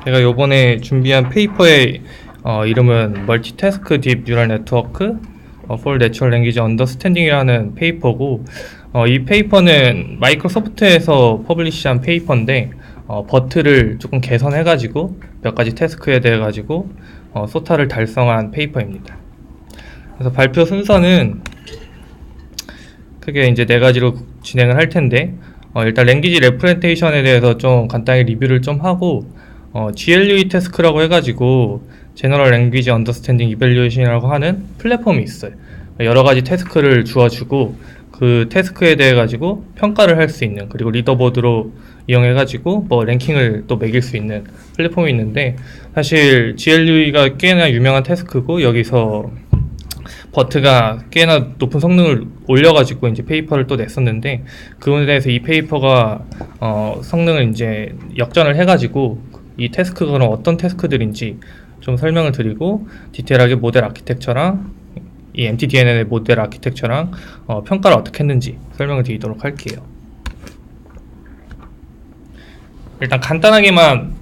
제가 요번에 준비한 페이퍼의 이름은 Multitask Deep Neural Network for Natural Language Understanding이라는 페이퍼고, 이 페이퍼는 마이크로소프트에서 퍼블리시한 페이퍼인데, 버트를 조금 개선해가지고 몇 가지 태스크에 대해 가지고 소타를 달성한 페이퍼입니다. 그래서 발표 순서는 크게 이제 네 가지로 진행을 할 텐데, 일단 랭귀지 레프렌테이션에 대해서 좀 간단히 리뷰를 좀 하고, GLUE 태스크라고 해가지고 제너럴 랭귀지 언더스탠딩 이밸류에이션이라고 하는 플랫폼이 있어요. 여러 가지 태스크를 주어주고 그 태스크에 대해 가지고 평가를 할 수 있는, 그리고 리더보드로 이용해 가지고 뭐 랭킹을 또 매길 수 있는 플랫폼이 있는데, 사실 GLUE가 꽤나 유명한 태스크고, 여기서 버트가 꽤나 높은 성능을 올려가지고 이제 페이퍼를 또 냈었는데, 그거에 대해서 이 페이퍼가 성능을 이제 역전을 해가지고 이 태스크가 그럼 어떤 태스크들인지 좀 설명을 드리고, 디테일하게 모델 아키텍처랑 이 MTDNN의 모델 아키텍처랑 평가를 어떻게 했는지 설명을 드리도록 할게요. 일단 간단하게만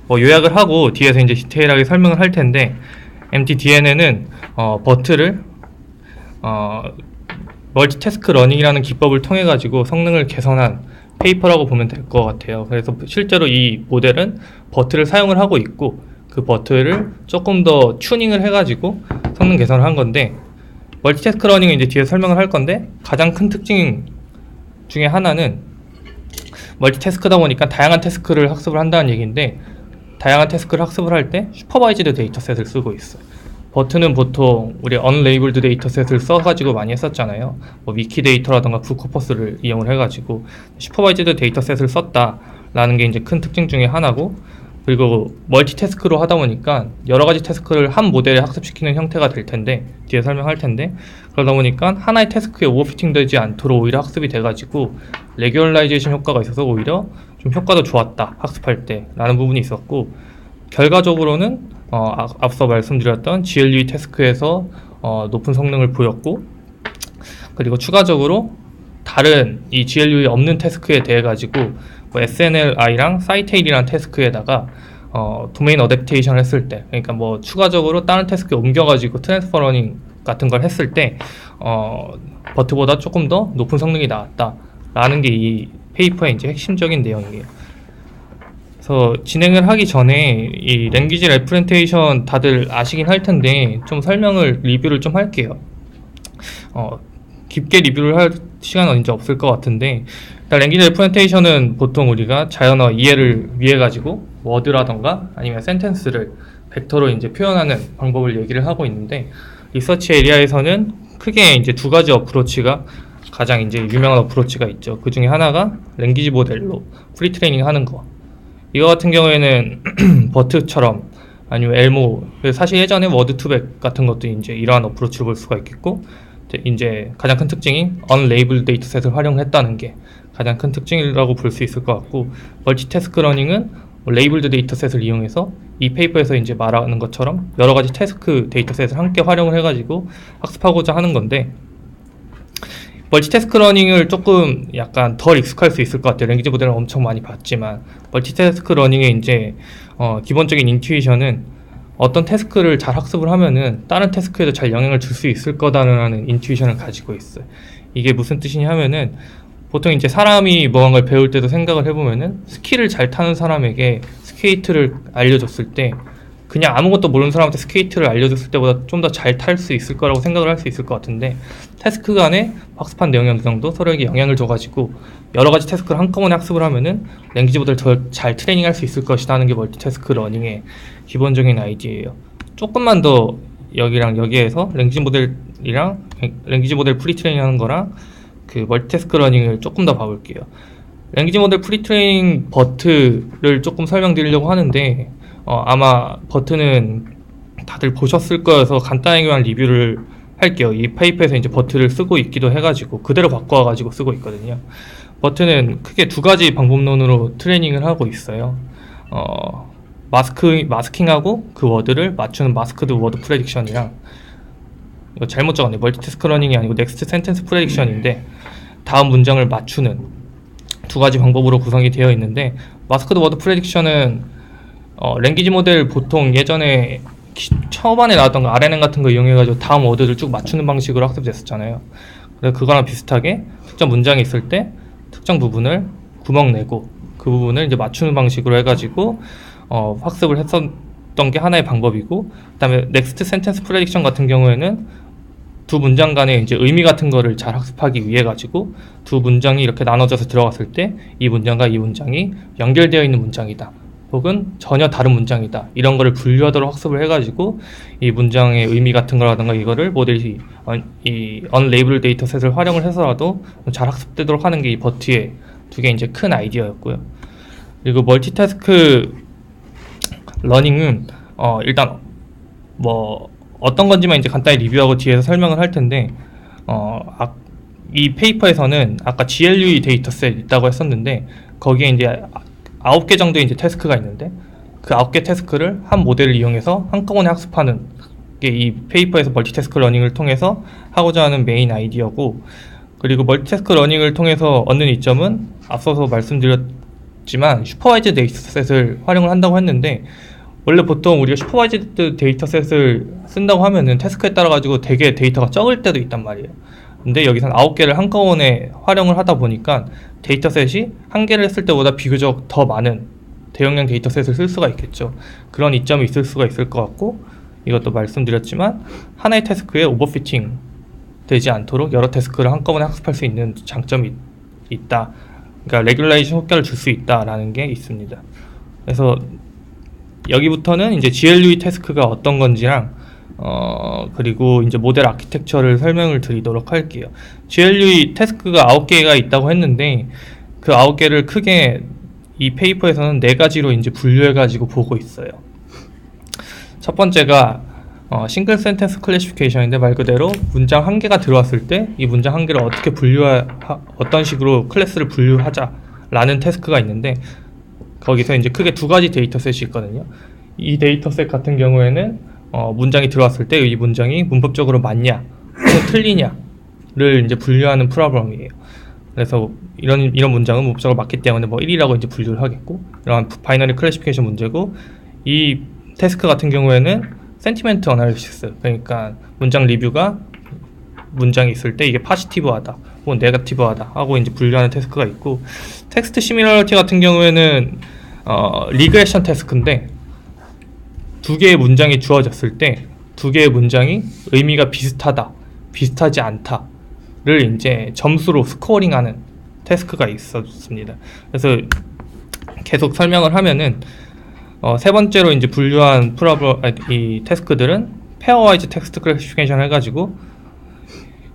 요약을 하고 뒤에서 이제 디테일하게 설명을 할 텐데, MTDNN은 버트를 멀티태스크 러닝이라는 기법을 통해 가지고 성능을 개선한 페이퍼라고 보면 될 것 같아요. 그래서 실제로 이 모델은 버트를 사용을 하고 있고, 그 버트를 조금 더 튜닝을 해가지고 성능 개선을 한 건데, 멀티태스크 러닝은 이제 뒤에 설명을 할 건데, 가장 큰 특징 중에 하나는 멀티태스크다 보니까 다양한 태스크를 학습을 한다는 얘기인데, 다양한 태스크를 학습을 할 때 슈퍼바이즈드 데이터셋을 쓰고 있어요. 버트는 보통 우리 언레이블드 데이터셋을 써가지고 많이 했었잖아요. 뭐 위키데이터라던가 브코퍼스를 이용을 해가지고 슈퍼바이즈드 데이터셋을 썼다라는 게 이제 큰 특징 중에 하나고, 그리고 멀티태스크로 하다 보니까 여러 가지 태스크를 한 모델에 학습시키는 형태가 될 텐데, 뒤에 설명할 텐데, 그러다 보니까 하나의 태스크에 오버피팅 되지 않도록 오히려 학습이 돼가지고 레귤라이제이션 효과가 있어서 오히려 좀 효과도 좋았다, 학습할 때 라는 부분이 있었고, 결과적으로는 앞서 말씀드렸던 GLUE 태스크에서 높은 성능을 보였고, 그리고 추가적으로 다른 이 GLUE에 없는 태스크에 대해 가지고 뭐 SNLI랑 사이테일이라는 태스크에다가 도메인 어댑테이션을 했을 때, 그러니까 뭐 추가적으로 다른 태스크에 옮겨가지고 트랜스퍼 러닝 같은 걸 했을 때 버트보다 조금 더 높은 성능이 나왔다라는 게 이 페이퍼의 이제 핵심적인 내용이에요. 그래서 진행을 하기 전에 이 랭귀지 레프렌테이션 다들 아시긴 할 텐데, 좀 설명을 리뷰를 좀 할게요. 깊게 리뷰를 할 시간은 이제 없을 것 같은데, 일단 랭귀지 레프렌테이션은 보통 우리가 자연어 이해를 위해 가지고 워드라던가 아니면 센텐스를 벡터로 이제 표현하는 방법을 얘기를 하고 있는데, 리서치 에리아에서는 크게 이제 두 가지 어프로치가 가장 이제 유명한 어프로치가 있죠. 그 중에 하나가 랭귀지 모델로 프리트레이닝 하는 거. 이거 같은 경우에는 버트처럼 아니면 엘모, 사실 예전에 워드2백 같은 것도 이제 이러한 어프로치를 볼 수가 있겠고, 이제 가장 큰 특징인 unlabeled 데이터셋을 활용했다는 게 가장 큰 특징이라고 볼 수 있을 것 같고, 멀티태스크 러닝은 레이블드 데이터셋을 이용해서 이 페이퍼에서 이제 말하는 것처럼 여러 가지 태스크 데이터셋을 함께 활용을 해가지고 학습하고자 하는 건데, 멀티태스크 러닝을 조금 약간 덜 익숙할 수 있을 것 같아요. 랭귀지 모델을 엄청 많이 봤지만, 멀티태스크 러닝의 이제 기본적인 인투이션은 어떤 태스크를 잘 학습을 하면은 다른 태스크에도 잘 영향을 줄 수 있을 거다라는 인투이션을 가지고 있어요. 이게 무슨 뜻이냐 하면은, 보통 이제 사람이 뭔가를 배울 때도 생각을 해보면은, 스키를 잘 타는 사람에게 스케이트를 알려줬을 때 그냥 아무것도 모르는 사람한테 스케이트를 알려줬을 때보다 좀 더 잘 탈 수 있을 거라고 생각을 할 수 있을 것 같은데, 태스크 간에 학습한 내용 어느 정도 서로에게 영향을 줘가지고 여러 가지 태스크를 한꺼번에 학습을 하면은 랭귀지 모델을 더 잘 트레이닝할 수 있을 것이다 하는 게 멀티태스크 러닝의 기본적인 아이디어예요. 조금만 더 여기에서 랭귀지 모델 프리트레이닝 하는 거랑 그 멀티태스크 러닝을 조금 더 봐볼게요. 랭귀지 모델 프리트레이닝 버트를 조금 설명드리려고 하는데, 아마 버트는 다들 보셨을 거여서 간단하게만 리뷰를 할게요. 이 페이퍼에서 이제 버트를 쓰고 있기도 해가지고 그대로 바꿔와가지고 쓰고 있거든요. 버트는 크게 두 가지 방법론으로 트레이닝을 하고 있어요. 마스킹하고 그 워드를 맞추는 마스크드 워드 프레딕션이랑, 이거 잘못 적었네. 멀티태스크 러닝이 아니고 넥스트 센텐스 프레딕션인데, 다음 문장을 맞추는 두 가지 방법으로 구성이 되어 있는데, 마스크드 워드 프레딕션은 랭귀지 모델 보통 예전에 초반에 나왔던 거 RNN 같은 거 이용해가지고 다음 워드를 쭉 맞추는 방식으로 학습됐었잖아요. 그래서 그거랑 비슷하게 특정 문장이 있을 때 특정 부분을 구멍 내고 그 부분을 이제 맞추는 방식으로 해가지고 학습을 했었던 게 하나의 방법이고, 그다음에 넥스트 센텐스 프레딕션 같은 경우에는 두 문장 간의 이제 의미 같은 거를 잘 학습하기 위해 가지고 두 문장이 이렇게 나눠져서 들어갔을 때 이 문장과 이 문장이 연결되어 있는 문장이다, 혹은 전혀 다른 문장이다, 이런 거를 분류하도록 학습을 해가지고 이 문장의 의미 같은 거라든가 이거를 모델이 이 unlabeled 데이터셋을 활용을 해서라도 잘 학습되도록 하는 게 이 버트의 두 개 이제 큰 아이디어였고요. 그리고 멀티태스크 러닝은 일단 뭐 어떤 건지만 이제 간단히 리뷰하고 뒤에서 설명을 할 텐데, 이 페이퍼에서는 아까 GLUE 데이터셋 있다고 했었는데 거기에 이제 9개 정도의 이제 태스크가 있는데 그 9개 태스크를 한 모델을 이용해서 한꺼번에 학습하는 게 이 페이퍼에서 멀티태스크 러닝을 통해서 하고자 하는 메인 아이디어고, 그리고 멀티태스크 러닝을 통해서 얻는 이점은 앞서서 말씀드렸지만 슈퍼바이즈드 데이터셋을 활용을 한다고 했는데, 원래 보통 우리가 슈퍼바이즈드 데이터셋을 쓴다고 하면은 태스크에 따라 가지고 되게 데이터가 적을 때도 있단 말이에요. 근데 여기서는 9개를 한꺼번에 활용을 하다 보니까 데이터셋이 한 개를 했을 때보다 비교적 더 많은 대용량 데이터셋을 쓸 수가 있겠죠. 그런 이점이 있을 수가 있을 것 같고, 이것도 말씀드렸지만 하나의 태스크에 오버피팅 되지 않도록 여러 태스크를 한꺼번에 학습할 수 있는 장점이 있다. 그러니까 레귤레이션 효과를 줄 수 있다라는 게 있습니다. 그래서 여기부터는 이제 GLUE 태스크가 어떤 건지랑 그리고 이제 모델 아키텍처를 설명을 드리도록 할게요. GLUE 태스크가 9개가 있다고 했는데 그 9개를 크게 이 페이퍼에서는 4가지로 이제 분류해가지고 보고 있어요. 첫 번째가 싱글 센텐스 클래시피케이션인데, 말 그대로 문장 한 개가 들어왔을 때 이 문장 한 개를 어떻게 어떤 식으로 클래스를 분류하자라는 태스크가 있는데, 거기서 이제 크게 2가지 데이터셋이 있거든요. 이 데이터셋 같은 경우에는 문장이 들어왔을 때 이 문장이 문법적으로 맞냐 혹은 틀리냐를 이제 분류하는 프로그램이에요. 그래서 이런 문장은 문법적으로 맞기 때문에 뭐 1이라고 이제 분류를 하겠고, 이런 바이너리 클래시피케이션 문제고, 이 태스크 같은 경우에는 센티멘트 어널리시스, 그러니까 문장 리뷰가 문장이 있을 때 이게 파지티브하다 혹은 네거티브하다 하고 이제 분류하는 태스크가 있고, 텍스트 시밀러리티 같은 경우에는 리그레션 태스크인데 2개의 문장이 주어졌을 때 2개의 문장이 의미가 비슷하다, 비슷하지 않다를 이제 점수로 스코어링하는 태스크가 있었습니다. 그래서 계속 설명을 하면은 세 번째로 이제 분류한 이 태스크들은 페어와이즈 텍스트 클래시피케이션 해가지고,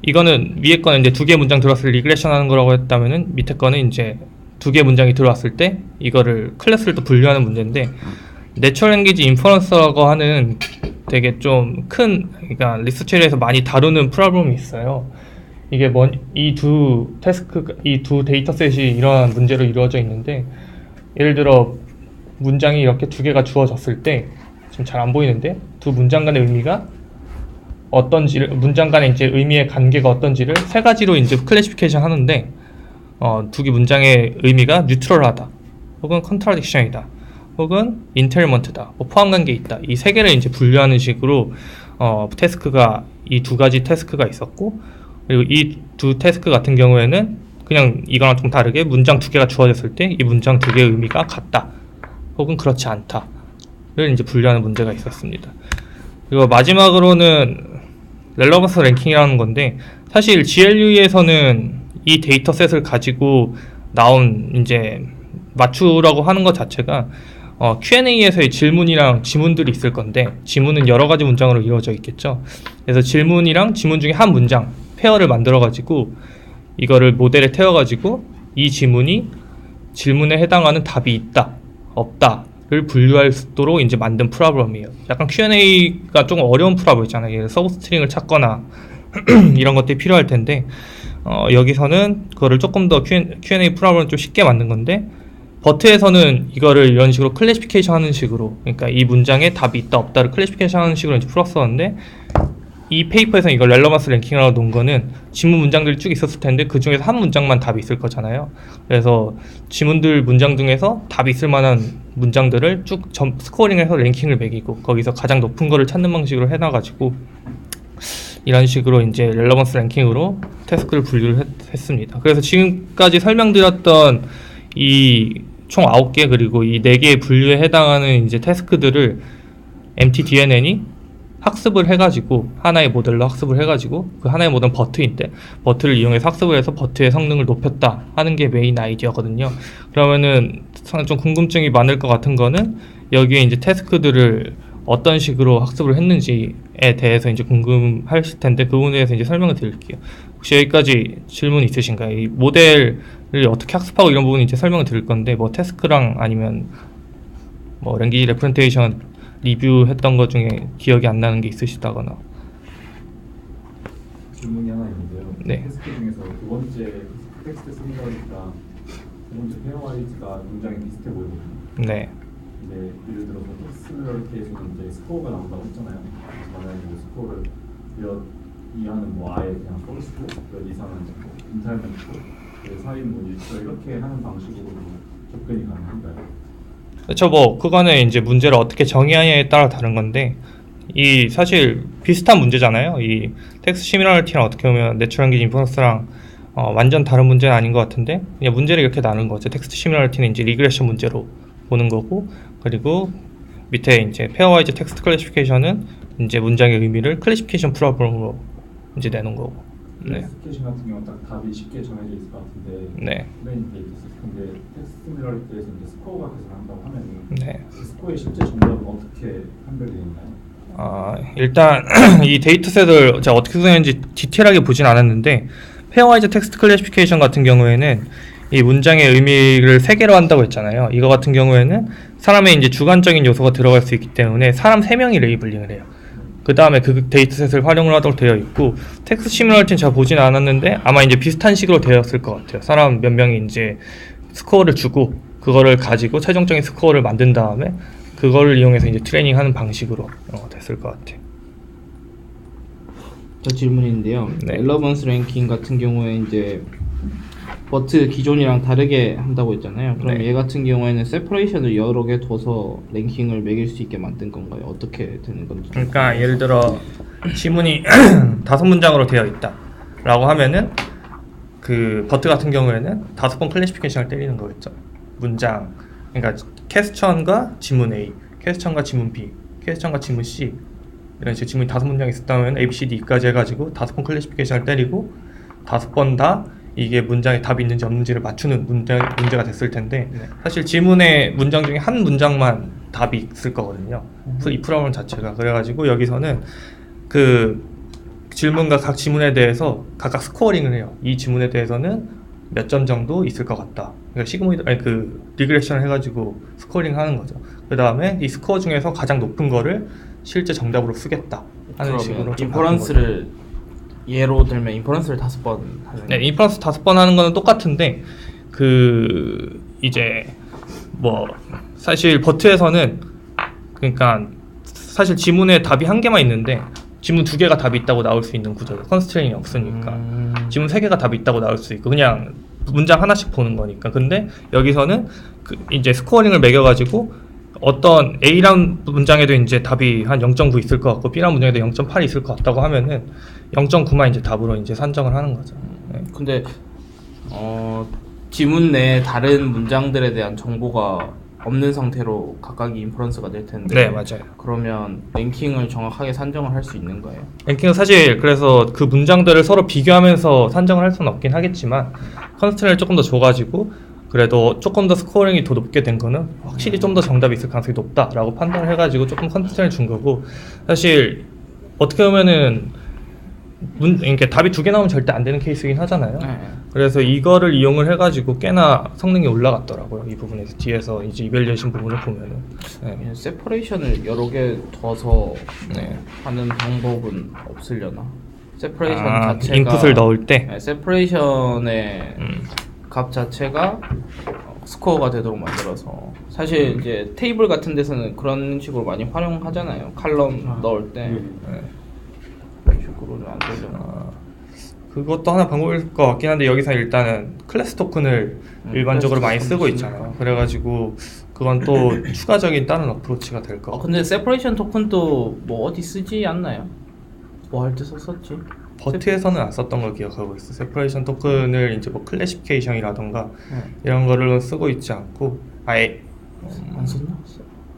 이거는 위에 거는 이제 2개 문장 들어왔을 때 리그레션 하는 거라고 했다면은 밑에 거는 이제 2개 문장이 들어왔을 때 이거를 클래스를 또 분류하는 문제인데, 내추럴 랭귀지 인퍼런스라고 하는 되게 좀 큰, 그러니까 리서치에서 많이 다루는 프로그램이 있어요. 이게 이 두 데이터셋이 이러한 문제로 이루어져 있는데, 예를 들어 문장이 이렇게 2개가 주어졌을 때, 지금 잘 안 보이는데 두 문장 간의 의미가 어떤지를, 문장 간의 이제 의미의 관계가 어떤지를 3가지로 이제 클래시피케이션 하는데, 2개 문장의 의미가 뉴트럴하다, 혹은 컨트라딕션이다, 혹은 인테리먼트다, 뭐 포함관계 있다, 이 3개를 이제 분류하는 식으로 태스크가, 이 2가지 태스크가 있었고, 그리고 이 2 태스크 같은 경우에는 그냥 이거랑 좀 다르게 문장 2개가 주어졌을 때 이 문장 2개의 의미가 같다 혹은 그렇지 않다를 이제 분류하는 문제가 있었습니다. 그리고 마지막으로는 렐러번스 랭킹이라는 건데, 사실 GLUE에서는 이 데이터셋을 가지고 나온 이제 맞추라고 하는 것 자체가 Q&A에서의 질문이랑 지문들이 있을 건데, 지문은 여러 가지 문장으로 이루어져 있겠죠. 그래서 질문이랑 지문 중에 한 문장 페어를 만들어 가지고 이거를 모델에 태워 가지고 이 질문에 해당하는 답이 있다 없다를 분류할 수 있도록 이제 만든 프로그램이에요. 약간 Q&A가 조금 어려운 프로그램이잖아요. 서브 스트링을 찾거나 이런 것들이 필요할 텐데, 여기서는 그거를 조금 더 Q&A 프로그램을 좀 쉽게 만든 건데, 버트에서는 이거를 이런 식으로 클래시피케이션 하는 식으로, 그러니까 이 문장에 답이 있다 없다를 클래시피케이션 하는 식으로 이제 풀었었는데, 이 페이퍼에서 이걸 렐러번스 랭킹이라고 놓은 거는 지문 문장들이 쭉 있었을 텐데 그 중에서 한 문장만 답이 있을 거잖아요. 그래서 지문들 문장 중에서 답이 있을 만한 문장들을 쭉 스코어링해서 랭킹을 매기고 거기서 가장 높은 거를 찾는 방식으로 해놔가지고 이런 식으로 이제 렐러번스 랭킹으로 태스크를 분류를 했습니다. 그래서 지금까지 설명드렸던 이 총 9개 그리고 이 4개의 분류에 해당하는 이제 태스크들을 MTDNN이 학습을 해가지고 하나의 모델로 학습을 해가지고 그 하나의 모델은 버트인데 버트를 이용해서 학습을 해서 버트의 성능을 높였다 하는 게 메인 아이디어거든요. 그러면은 좀 궁금증이 많을 것 같은 거는 여기에 이제 태스크들을 어떤 식으로 학습을 했는지에 대해서 이제 궁금하실 텐데 그 부분에 대해서 이제 설명을 드릴게요. 혹시 여기까지 질문 있으신가요? 이 모델을 어떻게 학습하고 이런 부분 이제 설명을 드릴 건데 뭐 태스크랑 아니면 뭐 랭귀지 레프렌테이션 리뷰했던 것 중에 기억이 안 나는 게 있으시다거나. 질문이 하나 있는데요. 네. 테스트 중에서 두 번째 텍스트 시밀러리티가 두 번째 페어와이즈가 문장이 비슷해 보이거든요. 네. 근데 예를 들어서 텍스트 시밀러리티에서는 이제 스코어가 나온다고 했잖아요. 만약에 뭐 스코어를 몇 이하는 뭐 아예 그냥 폴스고 몇 이상은 뭐 인탈멘트고 그 사이 뭐 일처 이렇게 하는 방식으로 접근이 가능한가요? 그렇죠. 뭐 그거는 이제 문제를 어떻게 정의하냐에 따라 다른 건데 이 사실 비슷한 문제잖아요. 이 텍스트 시밀러리티랑 어떻게 보면 내추럴 랭귀지 인퍼런스랑 완전 다른 문제는 아닌 것 같은데 그냥 문제를 이렇게 나눈 거죠. 텍스트 시밀러리티는 이제 리그레션 문제로 보는 거고 그리고 밑에 이제 페어와이즈 텍스트 클래시피케이션은 이제 문장의 의미를 클래시피케이션 프로블럼으로 이제 내는 거고. 네. 클래시피케이션 같은 경우는 딱 답이 쉽게 정해져 있을 것 같은데 네. 플레인 데이터 시스템인데 텍스트 시밀러리티에서 이제 스코어가 계산한다고 하면은 네. 그 스코어의 실제 정답은 어떻게 판별되어 있나요? 일단 이 데이터셋을 제가 어떻게 구성했는지 디테일하게 보진 않았는데 페어와이즈 텍스트 클래시피케이션 같은 경우에는 이 문장의 의미를 3개로 한다고 했잖아요. 이거 같은 경우에는 사람의 이제 주관적인 요소가 들어갈 수 있기 때문에 사람 3명이 레이블링을 해요. 그 다음에 그 데이터셋을 활용을 하도록 되어 있고 텍스트 시밀러리티는 제가 보진 않았는데 아마 이제 비슷한 식으로 되었을 것 같아요. 사람 몇 명이 이제 스코어를 주고 그거를 가지고 최종적인 스코어를 만든 다음에 그거를 이용해서 이제 트레이닝하는 방식으로 됐을 것 같아요. 저 질문인데요. 네. 렐러번스 랭킹 같은 경우에 이제 버트 기존이랑 다르게 한다고 했잖아요. 그럼 네. 얘 같은 경우에는 세퍼레이션을 여러 개 둬서 랭킹을 매길 수 있게 만든 건가요? 어떻게 되는 건지. 그러니까 예를 들어 지문이 5문장으로 되어 있다 라고 하면은 그 버트 같은 경우에는 5번 클래시피케이션을 때리는 거겠죠. 문장 그러니까 퀘스천과 지문 A, 퀘스천과 지문 B, 퀘스천과 지문 C 이런 식으로 지문이 5문장이 있었다면 A, B, C, D까지 해가지고 5번 클래시피케이션을 때리고 5번 다 이게 문장에 답이 있는지 없는지를 맞추는 문제가 됐을 텐데 사실 지문의 문장 중에 한 문장만 답이 있을 거거든요. 이 프로그램 자체가. 그래가지고 여기서는 그 질문과 각 지문에 대해서 각각 스코어링을 해요. 이 지문에 대해서는 몇 점 정도 있을 것 같다. 그러니까 시그모이드 아니 그 리그레션을 해가지고 스코어링 하는 거죠. 그 다음에 이 스코어 중에서 가장 높은 거를 실제 정답으로 쓰겠다 하는 식으로 좀 인퍼런스를 예로 들면 인퍼런스를 5번 하는. 네, 인퍼런스 5번 하는 거는 똑같은데 그 이제 뭐 사실 버트에서는 그러니까 사실 지문에 답이 1개만 있는데 지문 2개가 답이 있다고 나올 수 있는 구조예요. 컨스트레인이 없으니까 지문 3개가 답이 있다고 나올 수 있고 그냥 문장 하나씩 보는 거니까. 근데 여기서는 그 이제 스코어링을 매겨가지고 어떤 A란 문장에도 이제 답이 한 0.9 있을 것 같고 B란 문장에도 0.8 있을 것 같다고 하면은 0.9만 이제 답으로 이제 산정을 하는 거죠. 네. 근데 지문 내 다른 문장들에 대한 정보가 없는 상태로 각각이 인퍼런스가 될 텐데. 네, 맞아요. 그러면 랭킹을 정확하게 산정을 할 수 있는 거예요? 랭킹은 사실 그래서 그 문장들을 서로 비교하면서 산정을 할 수는 없긴 하겠지만 컨스트레인을 조금 더 줘가지고 그래도 조금 더 스코어링이 더 높게 된 거는 확실히 좀 더 정답이 있을 가능성이 높다라고 판단을 해가지고 조금 컨스트레인을 준 거고 사실 어떻게 보면은 이렇게 답이 2개 나오면 절대 안 되는 케이스이긴 하잖아요. 네. 그래서 이거를 이용을 해가지고 꽤나 성능이 올라갔더라고요. 이 부분에서 뒤에서 이제 이밸리에이션 부분을 보면은 네. 세퍼레이션을 여러 개 둬서 네. 하는 방법은 없으려나? 세퍼레이션 자체가 인풋을 넣을 때 네, 세퍼레이션의 값 자체가 스코어가 되도록 만들어서 사실 이제 테이블 같은 데서는 그런 식으로 많이 활용하잖아요. 칼럼 넣을 때. 네. 식으로는 안 되려나? 그것도 하나 방법일 것 같긴 한데 여기서 일단은 클래스 토큰을 일반적으로 많이 클래스 쓰고 토큰이 있잖아요. 있으니까. 그래가지고 그건 또 추가적인 다른 어프로치가 될 것 같고. 근데 세퍼레이션 토큰도 뭐 어디 쓰지 않나요? 뭐 할 때 썼었지? 버트에서는 안 썼던 걸 기억하고 있어. 세퍼레이션 토큰을 이제 뭐 클래시피케이션이라던가 네. 이런 거를 쓰고 있지 않고 아예 안 썼나?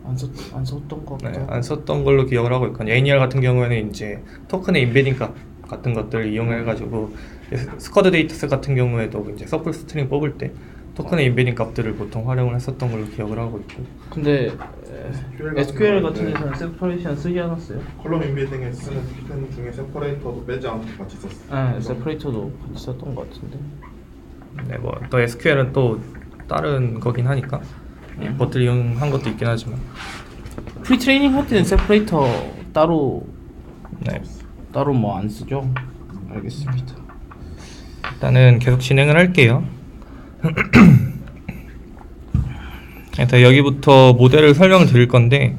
안 썼던 것 네, 같기도 하고. 안 썼던 걸로 기억을 하고 있거든요. ANR 같은 경우에는 이제 토큰의 인베딩 값 같은 것들을 이용해가지고 스쿼드 데이터셋 같은 경우에도 이제 서플 스트링 뽑을 때 토큰의 인베딩 값들을 보통 활용을 했었던 걸로 기억을 하고 있고. 근데 SQL 같은 경우에 데서는 세퍼레이션 쓰지 않았어요? 컬럼 인베딩에 쓰는 토ken 중에 세퍼레이터도 빼지 않고 같이 썼어요. 네, 세퍼레이터도 같이 썼던 것 같은데. 네, 뭐 또 SQL은 또 다른 거긴 하니까 버트를 이용한 것도 있긴 하지만. 프리 트레이닝 할 때는 세퍼레이터 따로 네. 뭐 안 쓰죠? 알겠습니다. 일단은 계속 진행을 할게요. 그래서 여기부터 모델을 설명을 드릴 건데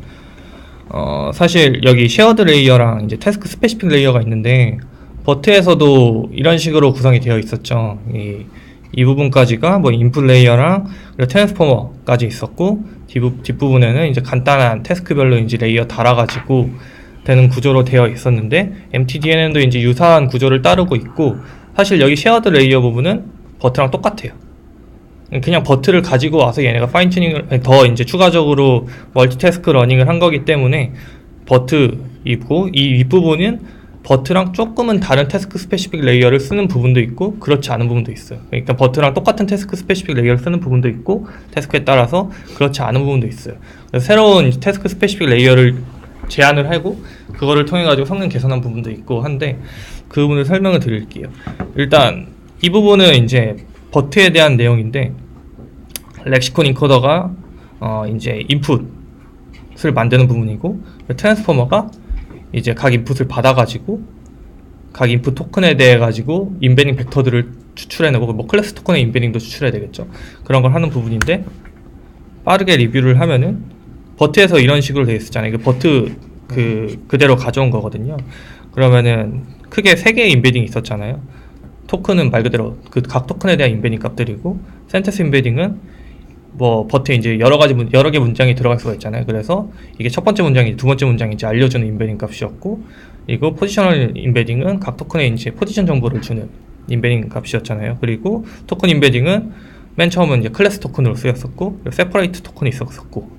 사실 여기 쉐어드 레이어랑 이제 태스크 스페시픽 레이어가 있는데 버트에서도 이런 식으로 구성이 되어 있었죠. 이 부분까지가 뭐 인풋 레이어랑 그리고 트랜스포머까지 있었고 뒷부분에는 이제 간단한 태스크별로 이제 레이어 달아가지고 되는 구조로 되어 있었는데 MTDN도 이제 유사한 구조를 따르고 있고 사실 여기 쉐어드 레이어 부분은 버트랑 똑같아요. 그냥 버트를 가지고 와서 얘네가 파인튜닝을 더 이제 추가적으로 멀티태스크 러닝을 한 거기 때문에 버트이고 이 윗부분은 버트랑 조금은 다른 태스크 스페시픽 레이어를 쓰는 부분도 있고 그렇지 않은 부분도 있어요. 그러니까 버트랑 똑같은 태스크 스페시픽 레이어를 쓰는 부분도 있고 태스크에 따라서 그렇지 않은 부분도 있어요. 그래서 새로운 태스크 스페시픽 레이어를 제안을 하고 그거를 통해 가지고 성능 개선한 부분도 있고 한데 그 부분을 설명을 드릴게요. 일단 이 부분은 이제 버트에 대한 내용인데 렉시콘 인코더가 이제 인풋을 만드는 부분이고 트랜스포머가 이제 각 인풋을 받아가지고 각 인풋 토큰에 대해 가지고 인베딩 벡터들을 추출해내고 뭐 클래스 토큰의 인베딩도 추출해야 되겠죠. 그런 걸 하는 부분인데 빠르게 리뷰를 하면은 버트에서 이런 식으로 되어 있었잖아요. 이게 버트 그대로 가져온 거거든요. 그러면은 크게 3개의 인베딩이 있었잖아요. 토큰은 말 그대로 그 각 토큰에 대한 인베딩 값들이고 센텐스 인베딩은 뭐 버트에 이제 여러 개 문장이 들어갈 수가 있잖아요. 그래서 이게 첫 번째 문장이 두 번째 문장인지 알려주는 인베딩 값이었고 그리고 포지셔널 인베딩은 각 토큰에 이제 포지션 정보를 주는 인베딩 값이었잖아요. 그리고 토큰 인베딩은 맨 처음은 이제 클래스 토큰으로 쓰였었고 세퍼레이트 토큰이 있었고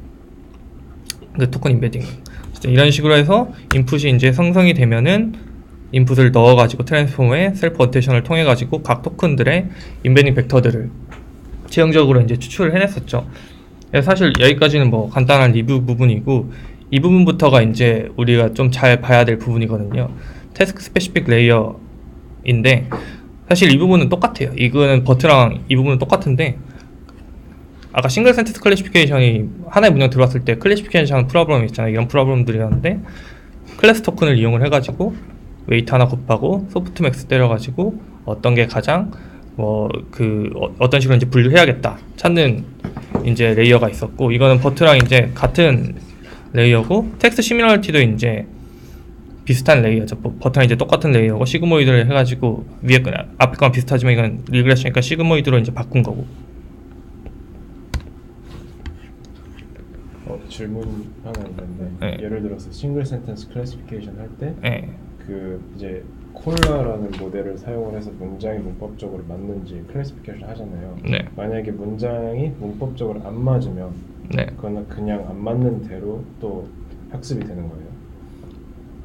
그 토큰 인베딩 이런 식으로 해서 인풋이 이제 생성이 되면은 인풋을 넣어가지고 트랜스포머의 셀프 어테이션을 통해 가지고 각 토큰들의 인베딩 벡터들을 지형적으로 이제 추출을 해냈었죠. 사실 여기까지는 뭐 간단한 리뷰 부분이고 이 부분부터가 이제 우리가 좀 잘 봐야 될 부분이거든요. 태스크 스페시픽 레이어인데 사실 이 부분은 똑같아요. 이거는 버트랑 이 부분은 똑같은데 아까 싱글 센텐스 클래시피케이션이 하나의 문장 들어왔을 때 클래시피케이션 프로블럼이 있잖아요. 이런 프로블럼들이었는데 클래스 토큰을 이용을 해가지고 웨이트 하나 곱하고 소프트맥스 때려가지고 어떤 게 가장 어떤 식으로 이제 분류해야겠다 찾는 이제 레이어가 있었고 이거는 버트랑 이제 같은 레이어고 텍스트 시미러리티도 이제 비슷한 레이어죠. 버트랑 이제 똑같은 레이어고 시그모이드를 해가지고 위에 거 앞에 거랑 비슷하지만 이건 리그레션이니까 시그모이드로 이제 바꾼 거고. 질문 하나 있는데 네. 예를 들어서 싱글 센텐스 클래시피케이션 할 때 네. 그 이제 콜라라는 모델을 사용을 해서 문장이 문법적으로 맞는지 클래시피케이션 하잖아요. 네. 만약에 문장이 문법적으로 안 맞으면 네. 그거는 그냥 안 맞는 대로 또 학습이 되는 거예요.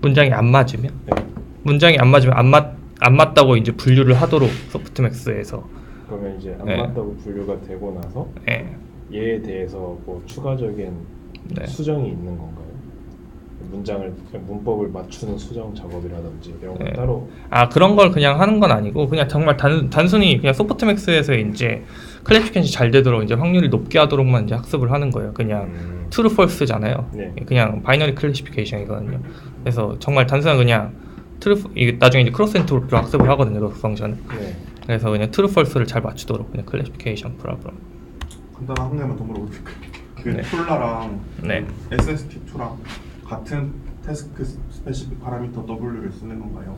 문장이 안 맞으면 네. 문장이 안 맞으면 안 맞다고 이제 분류를 하도록 소프트맥스에서 그러면 이제 안 네. 맞다고 분류가 되고 나서 네. 얘에 대해서 뭐 추가적인 네. 수정이 있는 건가요? 문법을 맞추는 수정 작업이라든지 이런 거 네. 따로 그런 걸 그냥 하는 건 아니고 그냥 정말 단순히 그냥 소프트맥스에서 이제 클래시피케이션이 잘 되도록 이제 확률이 높게 하도록만 이제 학습을 하는 거예요. 그냥 true, false잖아요. 네. 그냥 바이너리 클래시피케이션이거든요. 그래서 정말 단순한 그냥 이게 나중에 이제 크로스 엔트로피로 학습을 하거든요. 로스 펑션은. 네. 그래서 그냥 true, false를 잘 맞추도록 그냥 클래시피케이션 프로그램. 간단한 한 개만 더 물어볼게요. 그 네. 툴라랑 네. SST2랑 같은 태스크 스페시픽 파라미터 W를 쓰는 건가요?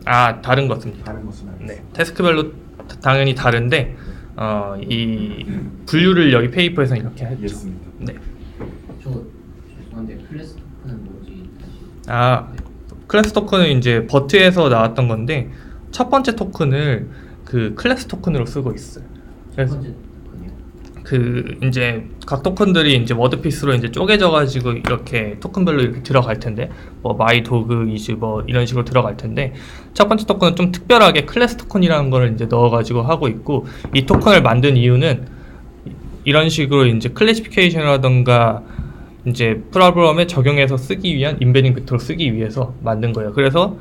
다른 것 같습니다. 다른 것은 알겠습니다. 네, 태스크별로 당연히 다른데 이 분류를 여기 페이퍼에서 이렇게 했죠. 이해했습니다. 네. 저 죄송한데 클래스 토큰은 뭐지? 다시. 클래스 토큰은 이제 버트에서 나왔던 건데 첫 번째 토큰을 그 클래스 토큰으로 쓰고 있어요. 첫 그래서 번째 토큰이요. 그 이제 각 토큰들이 이제 워드피스로 이제 쪼개져 가지고 이렇게 토큰별로 이렇게 들어갈 텐데 뭐 마이 도그 이즈 뭐 이런 식으로 들어갈 텐데 첫 번째 토큰은 좀 특별하게 클래스 토큰이라는 거를 이제 넣어 가지고 하고 있고 이 토큰을 만든 이유는 이런 식으로 이제 클래시피케이션이라던가 이제 프로그램에 적용해서 쓰기 위한 인베딩 벡터를 쓰기 위해서 만든 거예요. 그래서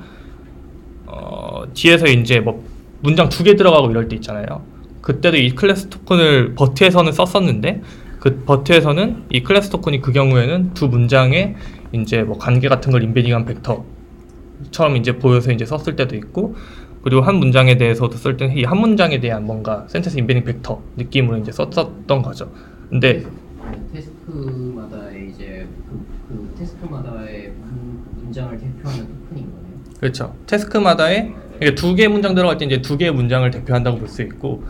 뒤에서 이제 뭐 문장 2개 들어가고 이럴 때 있잖아요. 그때도 이 클래스 토큰을 버트에서는 썼었는데 그 버트에서는 이 클래스 토큰이 그 경우에는 두 문장에 이제 뭐 관계 같은 걸 인베딩한 벡터처럼 이제 보여서 이제 썼을 때도 있고 그리고 한 문장에 대해서도 쓸 때는 이 한 문장에 대한 뭔가 센텐스 인베딩 벡터 느낌으로 이제 썼었던 거죠. 근데 태스크마다의 이제 그 태스크마다의 문장을 대표하는 토큰인 거네요. 그렇죠. 태스크마다의 이게 2개 문장 들어갈 때 이제 2개의 문장을 대표한다고 볼 수 있고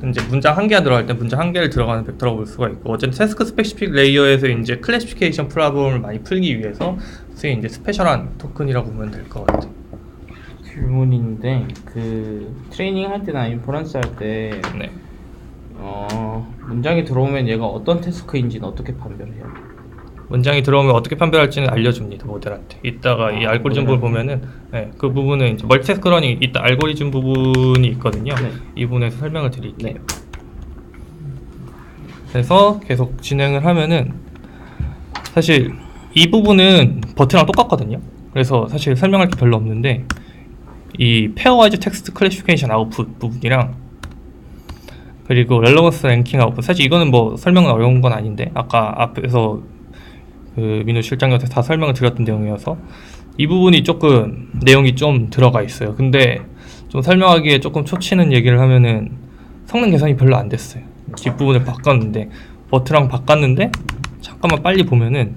이제 문장 1개가 들어갈 때 문장 1개를 들어가는 벡터라고 볼 수가 있고 어쨌든 태스크 스페시픽 레이어에서 이제 클래시피케이션 프로블럼을 많이 풀기 위해서 쓰인 이제 스페셜한 토큰이라고 보면 될 것 같아요. 질문인데 그 트레이닝 할 때나 인퍼런스 할 때 네. 문장이 들어오면 얘가 어떤 태스크인지는 어떻게 판별해요? 문장이 들어오면 어떻게 판별할지는 알려줍니다 모델한테. 이따가 이 알고리즘 부분 보면은 그 부분은 이제 멀티태스크 러닝 이따 알고리즘 부분이 있거든요. 네. 이 부분에서 설명을 드릴게요. 네. 그래서 계속 진행을 하면은 사실 이 부분은 버트랑 똑같거든요. 그래서 사실 설명할 게 별로 없는데 이 페어와이즈 텍스트 클래시피케이션 아웃풋 부분이랑 그리고 렐러번스 랭킹 아웃풋 사실 이거는 뭐 설명은 어려운 건 아닌데 아까 앞에서 그 민우 실장님한테 다 설명을 드렸던 내용이어서 이 부분이 조금 내용이 좀 들어가 있어요. 근데 좀 설명하기에 조금 초치는 얘기를 하면은 성능 개선이 별로 안 됐어요. 뒷부분을 바꿨는데 버트랑 바꿨는데 잠깐만 빨리 보면은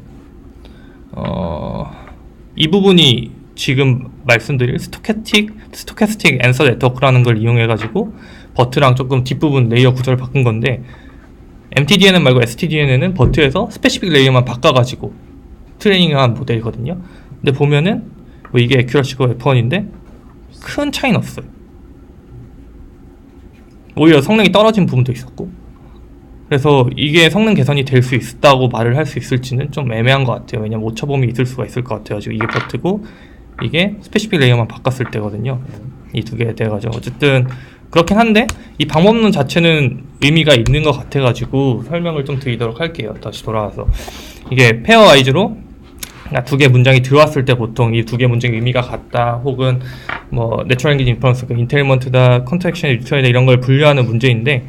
이 부분이 지금 말씀드릴 스토캐스틱 앤서 네트워크라는 걸 이용해 가지고 버트랑 조금 뒷부분 레이어 구조를 바꾼 건데 MTDNN 말고 STDNN은 버트에서 스페시픽 레이어만 바꿔가지고 트레이닝한 모델이거든요. 근데 보면은 뭐 이게 애큐러시가 F1인데 큰 차이는 없어요. 오히려 성능이 떨어진 부분도 있었고 그래서 이게 성능 개선이 될 수 있다고 말을 할 수 있을지는 좀 애매한 것 같아요. 왜냐면 오차범위 있을 수가 있을 것 같아요. 이게 버트고 이게 스페시픽 레이어만 바꿨을 때거든요. 이 두 개 돼가지고 어쨌든 그렇긴 한데 이 방법론 자체는 의미가 있는 것 같아가지고 설명을 좀 드리도록 할게요. 다시 돌아와서 이게 페어와이즈로 2개 문장이 들어왔을 때 보통 이 2개 문장의 의미가 같다 혹은 뭐 내추럴 랭귀지 인퍼런스, 인텔리먼트다, 컨텍션 리턴이다 이런 걸 분류하는 문제인데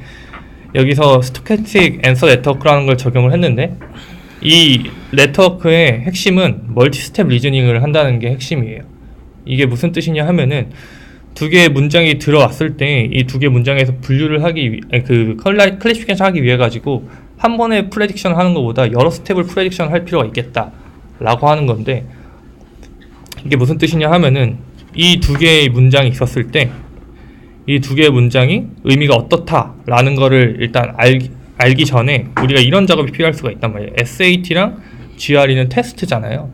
여기서 스토캐스틱 앤서 네트워크라는 걸 적용을 했는데 이 네트워크의 핵심은 멀티 스텝 리즈닝을 한다는 게 핵심이에요. 이게 무슨 뜻이냐 하면은 2개의 문장이 들어왔을 때 이 2개 문장에서 분류를 하기 위해 클래시피케이션 하기 위해 가지고 한 번에 프레딕션을 하는 것보다 여러 스텝을 프레딕션 할 필요가 있겠다 라고 하는 건데 이게 무슨 뜻이냐 하면은 이 2개의 문장이 있었을 때 이 2개의 문장이 의미가 어떻다 라는 거를 일단 알기 전에 우리가 이런 작업이 필요할 수가 있단 말이에요. SAT랑 GRE는 테스트잖아요.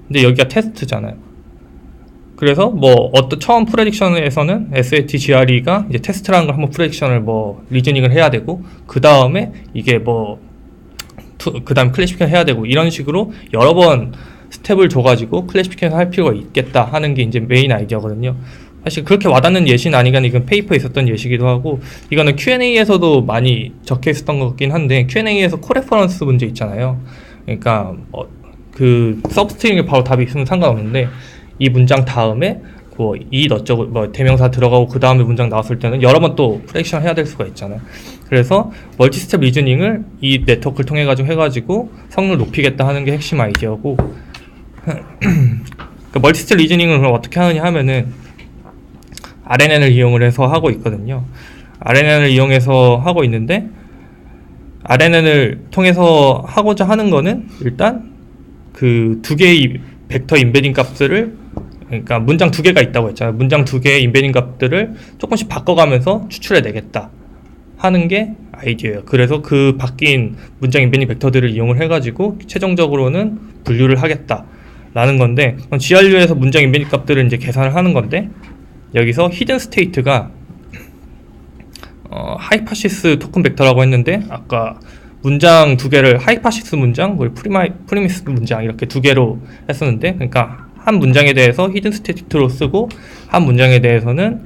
근데 여기가 테스트잖아요. 그래서 뭐 처음 프레딕션에서는 SAT, GRE가 이제 테스트라는 걸 한번 프레딕션을 뭐 리즈닝을 해야 되고 그 다음에 이게 뭐 그 다음 클래시피케이션 해야 되고 이런 식으로 여러 번 스텝을 줘가지고 클래시피케이션 할 필요가 있겠다 하는 게 이제 메인 아이디어거든요. 사실 그렇게 와닿는 예시는 아니간 이건 페이퍼에 있었던 예시기도 하고 이거는 Q&A에서도 많이 적혀 있었던 것 같긴 한데 Q&A에서 코레퍼런스 문제 있잖아요. 그러니까 그 서브스트링에 바로 답이 있으면 상관없는데 이 문장 다음에 뭐 어쩌고 뭐 대명사 들어가고 그 다음에 문장 나왔을 때는 여러 번 또 프레딕션 해야 될 수가 있잖아요. 그래서 멀티 스텝 리즈닝을 이 네트워크를 통해 가지고 해가지고 성능을 높이겠다 하는 게 핵심 아이디어고 그 멀티 스텝 리즈닝을 그럼 어떻게 하느냐 하면은 RNN을 이용을 해서 하고 있거든요. RNN을 이용해서 하고 있는데 RNN을 통해서 하고자 하는 거는 일단 그 2개의 벡터 인베딩 값을 그러니까 문장 두 개가 있다고 했잖아요. 문장 두 개의 인베딩 값들을 조금씩 바꿔가면서 추출해내겠다 하는 게 아이디어예요. 그래서 그 바뀐 문장 인베딩 벡터들을 이용을 해가지고 최종적으로는 분류를 하겠다라는 건데, GRU에서 문장 인베딩 값들을 이제 계산을 하는 건데, 여기서 히든 스테이트가 하이파시스 토큰 벡터라고 했는데, 아까 문장 두 개를 하이파시스 문장, 그리고 프리미스 문장 이렇게 두 개로 했었는데, 그러니까 한 문장에 대해서 히든 스테이트로 쓰고 한 문장에 대해서는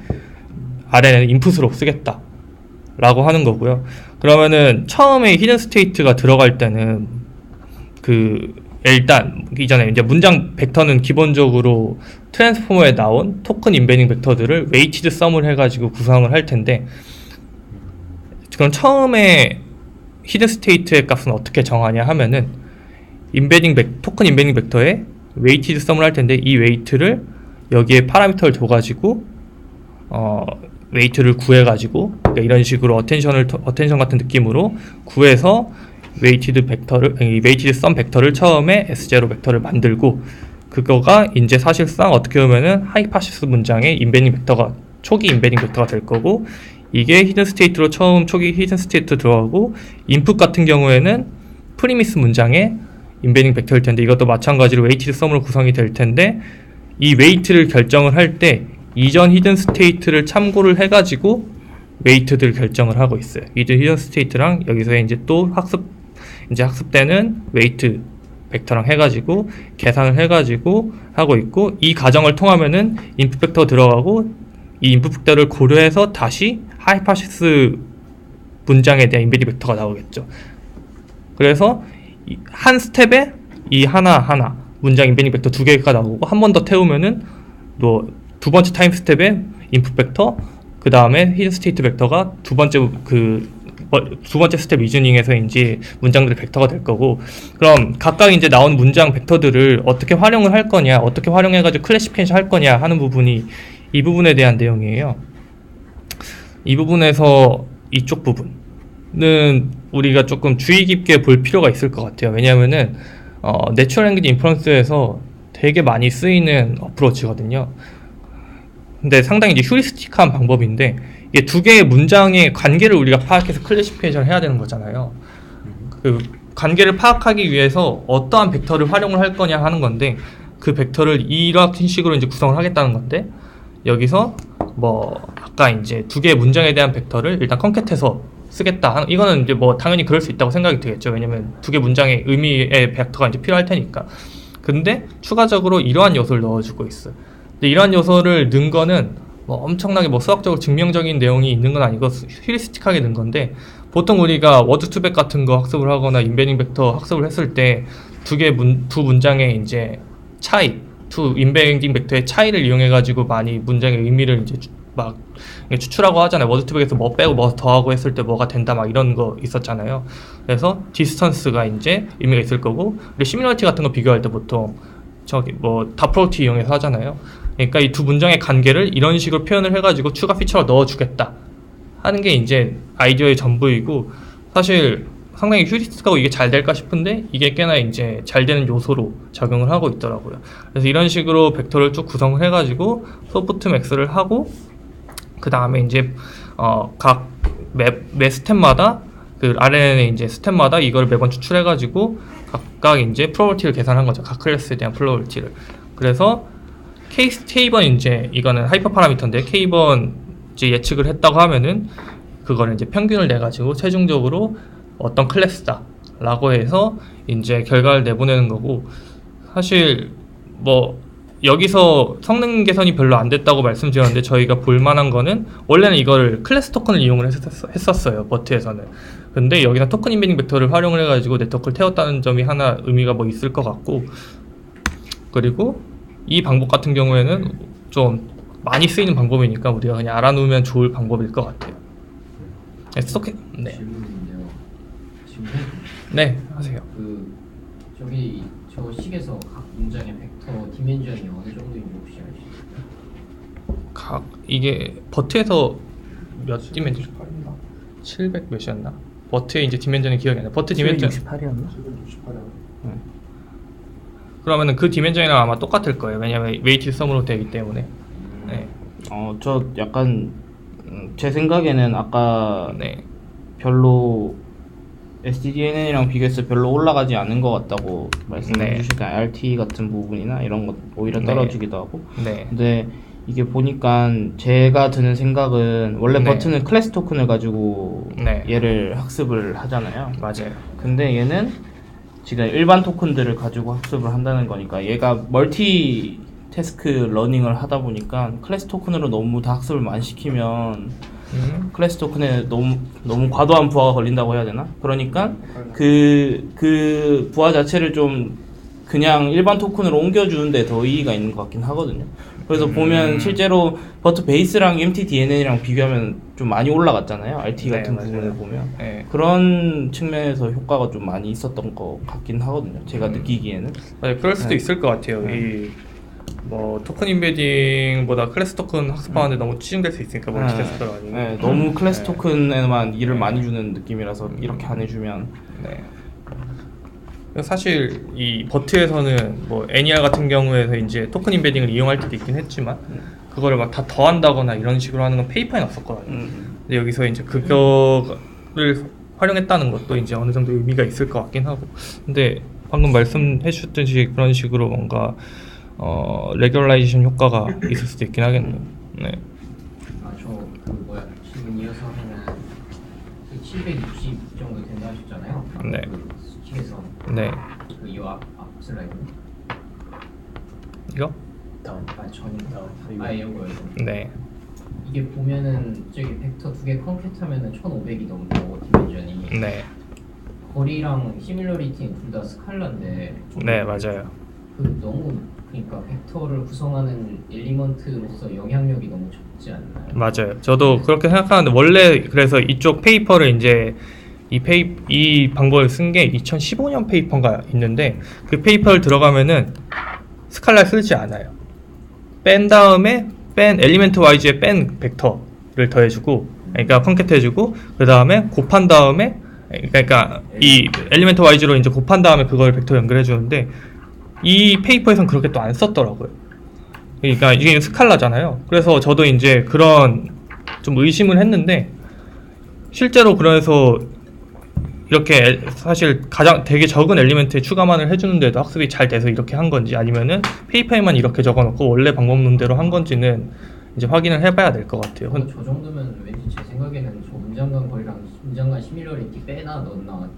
아래는 인풋으로 쓰겠다 라고 하는 거고요. 그러면은 처음에 히든 스테이트가 들어갈 때는 일단 이전에 이제 문장 벡터는 기본적으로 트랜스포머에 나온 토큰 인베딩 벡터들을 웨이티드 썸을 해가지고 구성을 할 텐데, 그럼 처음에 히든 스테이트의 값은 어떻게 정하냐 하면은 토큰 인베딩 벡터에 웨이티드 썸을 할 텐데, 이 웨이트를 여기에 파라미터를 줘가지고 웨이트를 구해가지고, 그러니까 이런 식으로 어텐션 같은 느낌으로 구해서 웨이티드 썸 벡터를 처음에 S0 벡터를 만들고, 그거가 이제 사실상 어떻게 보면은 하이파시스 문장의 인베딩 벡터가 초기 인베딩 벡터가 될 거고, 이게 히든 스테이트로 처음 초기 히든 스테이트 들어가고, 인풋 같은 경우에는 프리미스 문장의 인베딩 벡터일 텐데, 이것도 마찬가지로 웨이티드 썸으로 구성이 될 텐데, 이 웨이트를 결정을 할 때 이전 히든 스테이트를 참고를 해가지고 웨이트들 결정을 하고 있어요. 이전 히든 스테이트랑 여기서 이제 또 학습되는 웨이트 벡터랑 해가지고 계산을 해가지고 하고 있고, 이 과정을 통하면은 인풋 벡터 들어가고, 이 인풋 벡터를 고려해서 다시 하이파시스 문장에 대한 인베딩 벡터가 나오겠죠. 그래서 한 스텝에 이 하나 문장 인베딩 벡터 두 개가 나오고, 한 번 더 태우면은 또 두 번째 타임 스텝에 인풋 벡터, 그 다음에 히든 스테이트 벡터가 두 번째 스텝 리즈닝에서 이제 문장들의 벡터가 될 거고, 그럼 각각 이제 나온 문장 벡터들을 어떻게 활용을 할 거냐, 어떻게 활용해가지고 클래시피케이션 할 거냐 하는 부분이 이 부분에 대한 내용이에요. 이 부분에서 이쪽 부분은 우리가 조금 주의 깊게 볼 필요가 있을 것 같아요. 왜냐하면은 내추럴 랭귀지 인퍼런스에서 되게 많이 쓰이는 어프로치거든요. 근데 상당히 이제 휴리스틱한 방법인데, 이게 두 개의 문장의 관계를 우리가 파악해서 클래시피케이션을 해야 되는 거잖아요. 그 관계를 파악하기 위해서 어떠한 벡터를 활용을 할 거냐 하는 건데, 그 벡터를 이런 식으로 이제 구성을 하겠다는 건데, 여기서 아까 이제 두 개의 문장에 대한 벡터를 일단 컨캣해서 쓰겠다. 이거는 이제 당연히 그럴 수 있다고 생각이 되겠죠. 왜냐면 두 개 문장의 의미의 벡터가 이제 필요할 테니까. 근데 추가적으로 이러한 요소를 넣어주고 있어요. 근데 이러한 요소를 넣은 거는 엄청나게 수학적으로 증명적인 내용이 있는 건 아니고 휴리스틱하게 넣은 건데, 보통 우리가 워드 투백 같은 거 학습을 하거나 인베딩 벡터 학습을 했을 때 두 문장의 이제 두 인베딩 벡터의 차이를 이용해 가지고 많이 문장의 의미를 이제 추출하고 하잖아요. 워드 투백에서 뭐 빼고 뭐 더하고 했을 때 뭐가 된다 이런 거 있었잖아요. 그래서 디스턴스가 이제 의미가 있을 거고, 그리고 시밀러리티 같은 거 비교할 때 보통 다프로티 이용해서 하잖아요. 그러니까 이 두 문장의 관계를 이런 식으로 표현을 해가지고 추가 피처를 넣어주겠다 하는 게 이제 아이디어의 전부이고, 사실 상당히 휴리스틱하고 이게 잘 될까 싶은데 이게 꽤나 이제 잘 되는 요소로 작용을 하고 있더라고요. 그래서 이런 식으로 벡터를 쭉 구성을 해가지고 소프트맥스를 하고, 그 다음에 이제 각 매 스텝마다 RNN의 이제 스텝마다 이걸 매번 추출해가지고 각각 이제 프로버티를 계산한 거죠. 각 클래스에 대한 프로버티를. 그래서 K번 이제 이거는 하이퍼 파라미터인데, K번 이제 예측을 했다고 하면은 그거를 이제 평균을 내가지고 최종적으로 어떤 클래스다 라고 해서 이제 결과를 내보내는 거고, 사실 여기서 성능 개선이 별로 안 됐다고 말씀드렸는데, 저희가 볼만한 거는 원래는 이거를 클래스 토큰을 이용을 했었어요, 버트에서는. 근데 여기서 토큰 인베딩 벡터를 활용을 해가지고 네트워크를 태웠다는 점이 하나 의미가 있을 것 같고, 그리고 이 방법 같은 경우에는 좀 많이 쓰이는 방법이니까 우리가 그냥 알아놓으면 좋을 방법일 것 같아요. 네. 질문인데요. 질문? 네, 하세요. 저 식에서 각 문장의 벡터 디멘전이 어느 정도인지 혹시 아시나요? 이게 버트에서 몇 디멘전? 700 몇이었나? 버트의 이제 디멘전이 기억이 안 나. 버트 디멘전 68이었나? 768이요. 그러면은 그 디멘전이랑 아마 똑같을 거예요. 왜냐면 웨이티드 썸으로 되기 때문에. 네. 저 약간 제 생각에는 아까 네. 별로 SDDNN이랑 비교해서 별로 올라가지 않은 것 같다고 말씀해 네. 주시니까 RT 같은 부분이나 이런 것 오히려 네. 떨어지기도 하고. 네. 근데 이게 보니까 제가 드는 생각은 원래 네. 버튼은 클래스 토큰을 가지고 네. 얘를 학습을 하잖아요. 맞아요. 근데 얘는 지금 일반 토큰들을 가지고 학습을 한다는 거니까 얘가 멀티 태스크 러닝을 하다 보니까 클래스 토큰으로 너무 다 학습을 많이 시키면 클래스 토큰에 너무 과도한 부하가 걸린다고 해야 되나? 그러니까 그 부하 자체를 좀 그냥 일반 토큰으로 옮겨주는데 더 의의가 있는 것 같긴 하거든요. 그래서 보면 실제로 버트 베이스랑 MTDNN이랑 비교하면 좀 많이 올라갔잖아요. RT 네, 같은 맞아요. 부분을 보면 네. 그런 측면에서 효과가 좀 많이 있었던 것 같긴 하거든요. 제가 느끼기에는. 맞아요. 그럴 수도 네. 있을 것 같아요. 이 뭐 토큰 인베딩보다 클래스 토큰 학습하는데 너무 치중될 수 있으니까 멀티 테스트가 아니고. 네, 너무 클래스 네. 토큰에만 일을 많이 주는 느낌이라서 이렇게 안 해주면 네. 그래서 사실 이 버트에서는 뭐 NER 같은 경우에서 이제 토큰 인베딩을 이용할 때도 있긴 했지만 그거를 막 다 더한다거나 이런 식으로 하는 건 페이퍼에 없었거든요. 근데 여기서 이제 그거를 활용했다는 것도 이제 어느 정도 의미가 있을 것 같긴 하고. 근데 방금 말씀해 주셨듯이 그런 식으로 뭔가 레귤라이제이션 효과가 있을 수도 있긴 하겠네요. 네. 지금 이어서 하면은 760 정도 된다 하셨잖아요. 네. 그 수치에서 네. 그이앞 슬라이드. 이거? 전이다. 이거요. 네. 이게 보면은 저기 벡터 두 개 컴퓨트하면은 1,500이 넘고 디멘전이. 네. 거리랑 시밀러리티는 둘 다 스칼라인데. 네, 맞아요. 너무 그러니까 벡터를 구성하는 엘리먼트로서 영향력이 너무 적지 않나요? 맞아요. 저도 그렇게 생각하는데 원래 그래서 이쪽 페이퍼를 이제 이 방법을 쓴 게 2015년 페이퍼가 있는데 그 페이퍼를 들어가면은 스칼라 쓰지 않아요. 뺀 다음에 엘리멘트 와이즈에 뺀 벡터를 더해주고, 그러니까 컨캣해주고 그 다음에 곱한 다음에 그러니까 이 엘리멘트 와이즈로 이제 곱한 다음에 그걸 벡터 연결해주는데 이 페이퍼에선 그렇게 또 안 썼더라고요. 그러니까 이게 스칼라잖아요. 그래서 저도 이제 그런 좀 의심을 했는데 실제로 그래서 이렇게 사실 가장 되게 적은 엘리멘트에 추가만을 해주는데도 학습이 잘 돼서 이렇게 한 건지 아니면은 페이퍼에만 이렇게 적어놓고 원래 방법론대로 한 건지는 이제 확인을 해봐야 될 것 같아요. 저 정도면 왠지 제 생각에는 저 문장 간 거리랑 문장 간 시밀러리티 빼나 넣나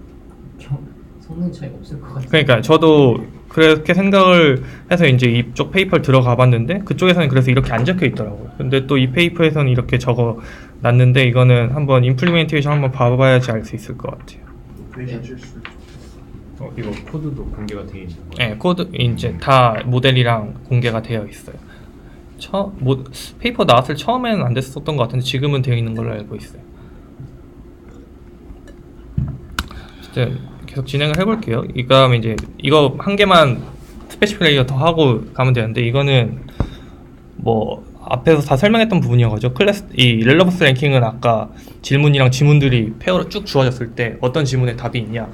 성능 차이 없을 것 같아요. 그러니까 저도 그렇게 생각을 해서 이제 이쪽 페이퍼를 들어가 봤는데 그쪽에서는 그래서 이렇게 안 적혀 있더라고요. 근데 또 이 페이퍼에서는 이렇게 적어 놨는데 이거는 한번 임플리멘테이션 한번 봐봐야지 알 수 있을 것 같아요. 이거 코드도 공개가 되어 있는 거예요? 네, 코드 이제 다 모델이랑 공개가 되어 있어요. 페이퍼 나왔을 처음에는 안 됐었던 것 같은데 지금은 되어 있는 걸로 알고 있어요. 어쨌든 계속 진행을 해볼게요. 이거 이제 이거 한 개만 스페시픽 레이어 더 하고 가면 되는데 이거는 뭐 앞에서 다 설명했던 부분이어가지고 이 렐러번스 랭킹은 아까 질문이랑 지문들이 페어로 쭉 주어졌을 때 어떤 지문에 답이 있냐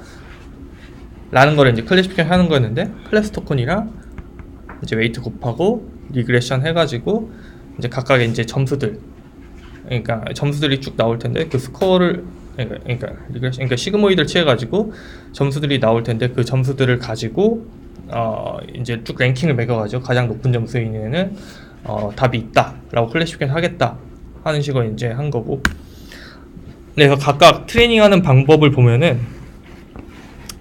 라는 거를 이제 클래시피케이션 하는 거였는데 클래스 토큰이랑 이제 웨이트 곱하고 리그레션 해가지고 이제 각각의 이제 점수들 그러니까 점수들이 쭉 나올 텐데 그 스코어를 그러니까 리그레션 그러니까 시그모이드를 취해가지고 점수들이 나올 텐데 그 점수들을 가지고 이제 쭉 랭킹을 매겨가지고 가장 높은 점수인 애는 답이 있다라고 클래시피케이션 하겠다 하는 식으로 이제 한 거고. 그래서 각각 트레이닝하는 방법을 보면은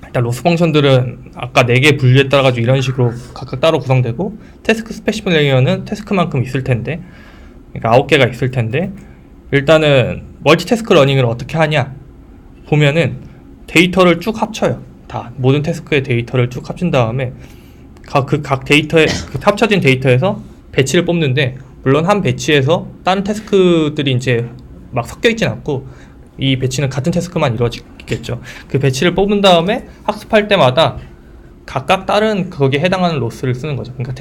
일단 로스 펑션들은 아까 4개 분류에 따라 가지고 이런 식으로 각각 따로 구성되고 태스크 스페시픽 레이어는 태스크만큼 있을 텐데 그러니까 9개가 있을 텐데 일단은 멀티태스크 러닝을 어떻게 하냐 보면은 데이터를 쭉 합쳐요. 다 모든 태스크의 데이터를 쭉 합친 다음에 각 데이터에 그 합쳐진 데이터에서 배치를 뽑는데 물론 한 배치에서 다른 태스크들이 이제 막 섞여 있진 않고 이 배치는 같은 태스크만 이루어지겠죠. 그 배치를 뽑은 다음에 학습할 때마다 각각 다른 거기에 해당하는 로스를 쓰는 거죠. 그러니까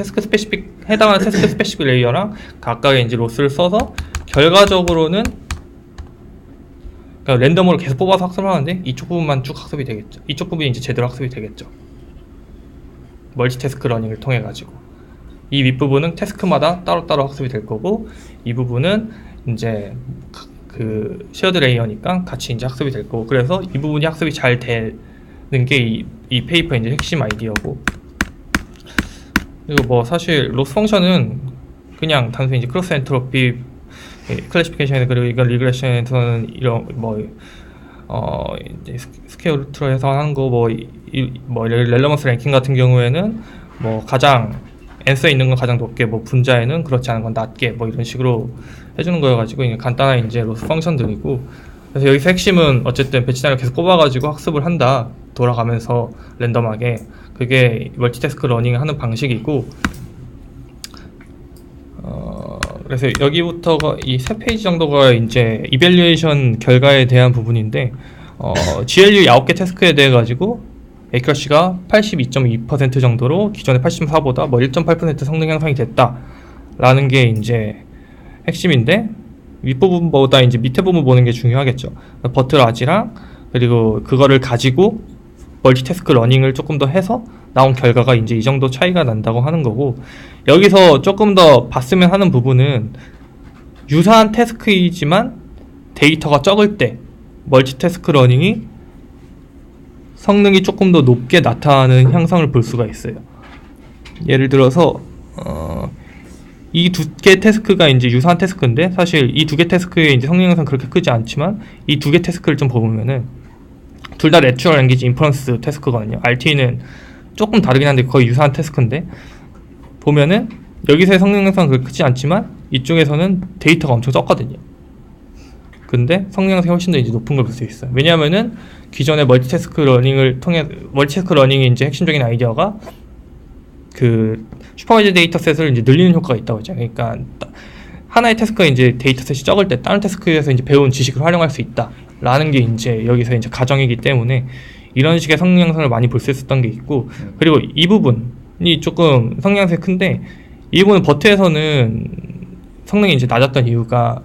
해당하는 태스크 스페시픽 레이어랑 각각의 이제 로스를 써서 결과적으로는 그러니까 랜덤으로 계속 뽑아서 학습을 하는데 이쪽 부분만 쭉 학습이 되겠죠. 이쪽 부분이 이제 제대로 학습이 되겠죠. 멀티태스크 러닝을 통해 가지고 이 윗부분은 태스크마다 따로따로 학습이 될 거고 이 부분은 이제 그 쉐어드 레이어니까 같이 이제 학습이 될 거고 그래서 이 부분이 학습이 잘 되는 게 이 페이퍼의 이제 핵심 아이디어고 그리고 뭐 사실 로스 펑션은 그냥 단순히 이제 크로스 엔트로피 클래시피케이션에서 그리고 이건 리그레션에서는 이런 이제 스퀘어 루트로 해서 하는 거 뭐 렐러먼스 랭킹 같은 경우에는 뭐 가장 N수에 있는 건 가장 높게 뭐 분자에는 그렇지 않은 건 낮게 뭐 이런 식으로 해주는 거여가지고 이게 간단한 이제 로스 펑션들이고 그래서 여기서 핵심은 어쨌든 배치 단위를 계속 꼽아가지고 학습을 한다 돌아가면서 랜덤하게 그게 멀티태스크 러닝 하는 방식이고 그래서 여기부터가 이 세 페이지 정도가 이제 이밸류에이션 결과에 대한 부분인데 GLU 9개 태스크에 대해 가지고 에큐러시가 82.2% 정도로 기존의 84보다 뭐 1.8% 성능 향상이 됐다라는 게 이제 핵심인데 윗부분보다 이제 밑에 부분 보는 게 중요하겠죠. 버트라지랑 그리고 그거를 가지고 멀티태스크 러닝을 조금 더 해서 나온 결과가 이제 이 정도 차이가 난다고 하는 거고 여기서 조금 더 봤으면 하는 부분은 유사한 태스크이지만 데이터가 적을 때 멀티태스크 러닝이 성능이 조금 더 높게 나타나는 향상을 볼 수가 있어요. 예를 들어서 이 두 개 태스크가 이제 유사한 태스크인데 사실 이 두 개 태스크의 이제 성능 향상 그렇게 크지 않지만 이 두 개 태스크를 좀 보면은 둘 다 내추럴 랭귀지 인퍼런스 태스크거든요. RT는 조금 다르긴 한데 거의 유사한 태스크인데 보면은 여기서의 성능 향상은 그렇게 크지 않지만 이쪽에서는 데이터가 엄청 적거든요. 근데 성능 향상이 훨씬 더 이제 높은 걸 볼 수 있어요. 왜냐하면은 기존의 멀티태스크 러닝을 통해 멀티태스크 러닝의 이제 핵심적인 아이디어가 그 슈퍼바이저 데이터셋을 이제 늘리는 효과가 있다고 했죠. 그러니까 하나의 태스크가 이제 데이터셋이 적을 때 다른 태스크에서 이제 배운 지식을 활용할 수 있다라는 게 이제 여기서 이제 가정이기 때문에 이런 식의 성능 향상을 많이 볼 수 있었던 게 있고 그리고 이 부분이 조금 성능 향상이 큰데 이 부분은 버트에서는 성능이 이제 낮았던 이유가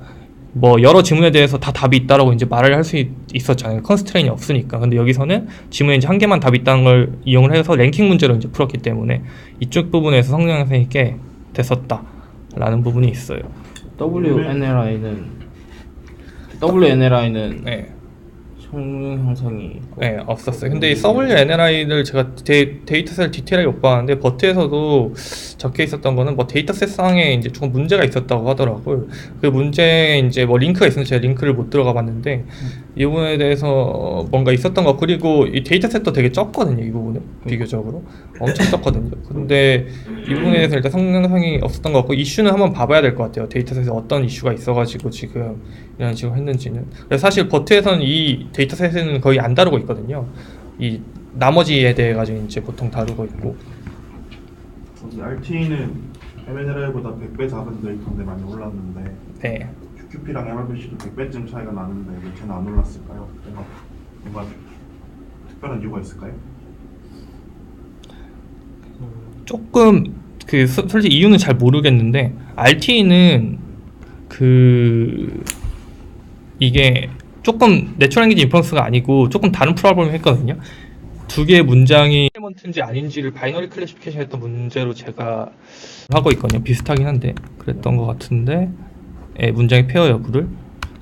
뭐 여러 지문에 대해서 다 답이 있다라고 이제 말을 할 수 있었잖아요. 컨스트레인이 없으니까. 근데 여기서는 지문에 이제 한 개만 답이 있다는 걸 이용을 해서 랭킹 문제로 이제 풀었기 때문에 이쪽 부분에서 성능 향상이 꽤 됐었다라는 부분이 있어요. WNLI는 네. 성능 향상이 네, 없었어요. 근데 이 WNLI를 제가 데이터셋을 디테일하게 못 봤는데 버트에서도 적혀 있었던 거는 뭐 데이터셋상에 이제 조금 문제가 있었다고 하더라고요. 그 문제에 이제 뭐 링크가 있어서 제가 링크를 못 들어가 봤는데 이 부분에 대해서 뭔가 있었던 거 그리고 이 데이터셋도 되게 적거든요. 이 부분은 비교적으로 엄청 적거든요. 근데 이 부분에 대해서 일단 성능 향상이 없었던 것 같고 이슈는 한번 봐봐야 될 것 같아요. 데이터셋에 어떤 이슈가 있어가지고 지금 이런 식으로 했는지는. 그래서 사실 버트에서는 이 데이터셋은 거의 안 다루고 있거든요. 이 나머지에 대해 가지고 이제 보통 다루고 있고. 여기 RT는 MNLI보다 100배 작은 데이터인데 많이 올랐는데 네. QQP랑 MRPC도 100배쯤 차이가 나는데 왜 쟤는 안 올랐을까요? 뭔가 특별한 이유가 있을까요? 조금 그 솔직히 이유는 잘 모르겠는데 RT는 그 이게 조금 내추럴 랭귀지 인퍼런스가 아니고 조금 다른 프로그램을 했거든요. 두 개의 문장이 엘리먼트인지 아닌지를 바이너리 클래시피케이션 했던 문제로 제가 하고 있거든요. 비슷하긴 한데 그랬던 것 같은데 예, 문장의 페어 여부를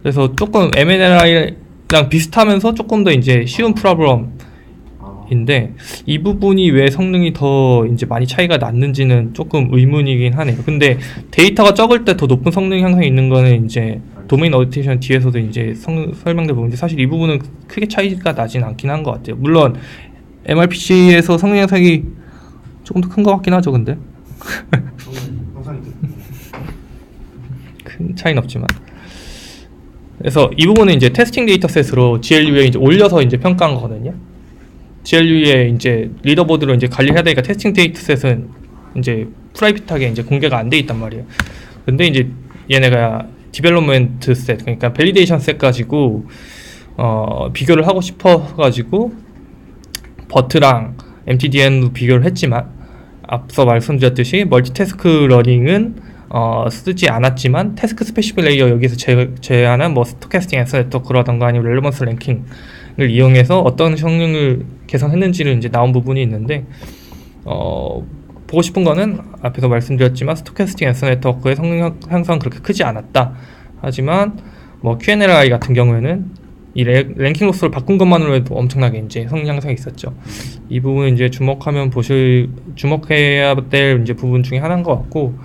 그래서 조금 MNLI랑 비슷하면서 조금 더 이제 쉬운 프로그램인데 이 부분이 왜 성능이 더 이제 많이 차이가 났는지는 조금 의문이긴 하네요. 근데 데이터가 적을 때 더 높은 성능 향상이 있는 거는 이제 도메인 어디테이션 뒤에서도 이제 설명될 부분인데 사실 이 부분은 크게 차이가 나진 않긴 한 것 같아요. 물론 MRPC에서 성능 향상이 조금 더 큰 것 같긴 하죠. 근데 항상 큰 차이는 없지만 그래서 이 부분은 이제 테스팅 데이터셋으로 GLU에 이제 올려서 이제 평가한 거거든요. GLU에 이제 리더보드로 이제 관리해야 되니까 테스팅 데이터셋은 이제 프라이빗하게 이제 공개가 안 돼 있단 말이에요. 근데 이제 얘네가 디벨롭먼트 셋 그러니까 밸리데이션 셋 가지고 비교를 하고 싶어 가지고 버트랑 MTDN도 비교를 했지만 앞서 말씀드렸듯이 멀티태스크 러닝은 쓰지 않았지만 태스크 스페시픽 레이어 여기서 제한한 뭐 스토캐스팅 앤서 네트워크라던가 아니면 렐러먼스 랭킹을 이용해서 어떤 성능을 개선했는지를 이제 나온 부분이 있는데 보고 싶은 거는 앞에서 말씀드렸지만 스토캐스틱 앤서 네트워크의 성능 향상은 그렇게 크지 않았다. 하지만 뭐 Q&A 같은 경우에는 이 랭킹 로스를 바꾼 것만으로 해도 엄청나게 이제 성능 향상이 있었죠. 이 부분 이제 주목해야 될 이제 부분 중에 하나인 것 같고,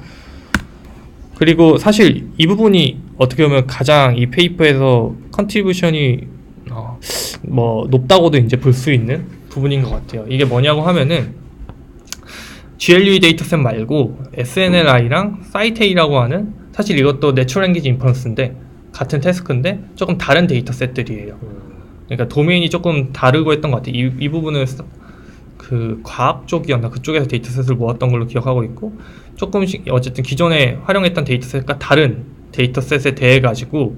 그리고 사실 이 부분이 어떻게 보면 가장 이 페이퍼에서 컨트리뷰션이 뭐 높다고도 이제 볼 수 있는 부분인 것 같아요. 이게 뭐냐고 하면은 GLUE 데이터셋 말고 SNLI랑 Cyte라고 하는, 사실 이것도 내추럴 랭귀지 인퍼런스인데 같은 태스크인데 조금 다른 데이터셋들이에요. 그러니까 도메인이 조금 다르고 했던 것 같아요. 이 부분은 그 과학 쪽이었나 그쪽에서 데이터셋을 모았던 걸로 기억하고 있고, 조금씩 어쨌든 기존에 활용했던 데이터셋과 다른 데이터셋에 대해 가지고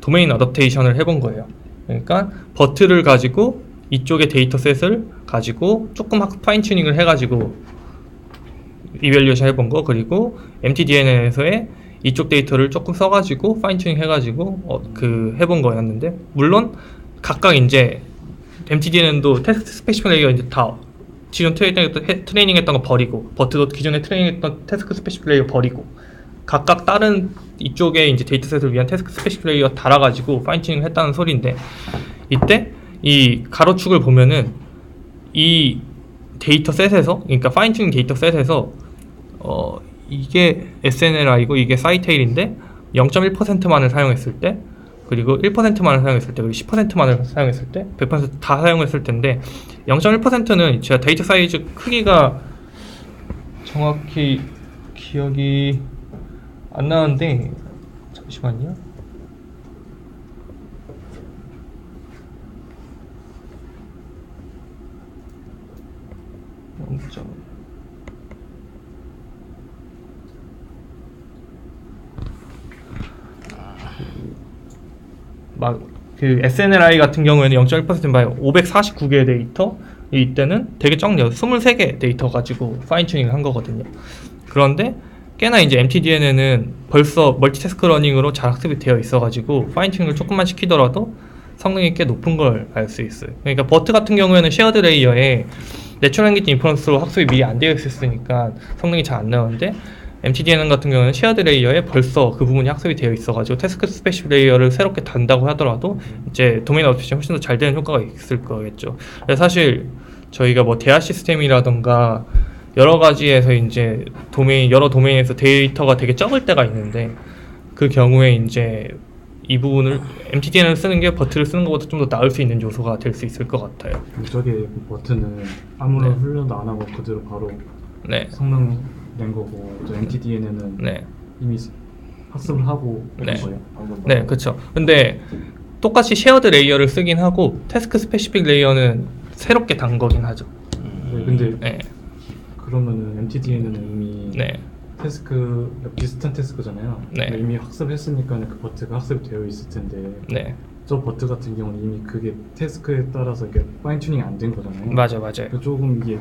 도메인 어댑테이션을 해본 거예요. 그러니까 버트를 가지고 이쪽의 데이터셋을 가지고 조금 파인 튜닝을 해가지고 이밸류에이션 해본 거, 그리고 MTDN에서의 이쪽 데이터를 조금 써가지고 파인 튜닝 해가지고 해본 거였는데, 물론 각각 이제 MTDN도 테스트 스페시픽 레이어 이제 다 지금 트레이닝했던 거 버리고, 버트도 기존에 트레이닝했던 테스트 스페시픽 레이어 버리고, 각각 다른 이쪽에 이제 데이터셋을 위한 테스트 스페시픽 레이어 달아가지고 파인 튜닝을 했다는 소리인데, 이때 이 가로축을 보면은 이 데이터셋에서, 그러니까 파인 튜닝 데이터셋에서 이게 SNLI고 이게 Cytail인데 0.1%만을 사용했을 때, 그리고 1%만을 사용했을 때, 그리고 10%만을 사용했을 때, 100% 다 사용했을 텐데 0.1%는 제가 데이터 사이즈 크기가 정확히 기억이 안 나는데 잠시만요. 막 그 SNLI 같은 경우에는 0.1%인 549개의 데이터, 이때는 되게 적네요. 23개 데이터 가지고 파인 튜닝을 한 거거든요. 그런데 꽤나 이제 MTDN에는 벌써 멀티태스크 러닝으로 잘 학습이 되어 있어가지고 파인 튜닝을 조금만 시키더라도 성능이 꽤 높은 걸 알 수 있어요. 그러니까 버트 같은 경우에는 쉐어드 레이어에 내추럴 랭귀지 인퍼런스로 학습이 미리 안 되어 있었으니까 성능이 잘 안 나오는데, MTDN 같은 경우는 쉐어드 레이어에 벌써 그 부분이 학습이 되어 있어가지고 테스크 스페시픽 레이어를 새롭게 단다고 하더라도 이제 도메인 어댑테이션이 훨씬 더 잘 되는 효과가 있을 거겠죠. 그래서 사실 저희가 뭐 대화 시스템이라던가 여러 가지에서 이제 여러 도메인에서 데이터가 되게 적을 때가 있는데, 그 경우에 이제 이 부분을 MTDN을 쓰는 게 버트를 쓰는 것보다 좀 더 나을 수 있는 요소가 될 수 있을 것 같아요. 저게 버튼은 아무런 네. 훈련도 안 하고 그대로 바로 네. 성능 낸 거고, 저 MTDN에는 네. 이미 학습을 하고 네. 있는 거예요. 네, 그렇죠. 근데 똑같이 쉐어드 레이어를 쓰긴 하고 태스크 스페시픽 레이어는 새롭게 단 거긴 하죠. 네, 근데 네. 그러면은 MTDN은 이미 네. 비슷한 태스크잖아요. 네. 근데 이미 학습했으니까 그 버트가 학습이 되어 있을 텐데, 네. 저 버트 같은 경우는 이미 그게 태스크에 따라서 이게 파인 튜닝이 안 된 거잖아요. 맞아요. 그러니까 조금 이게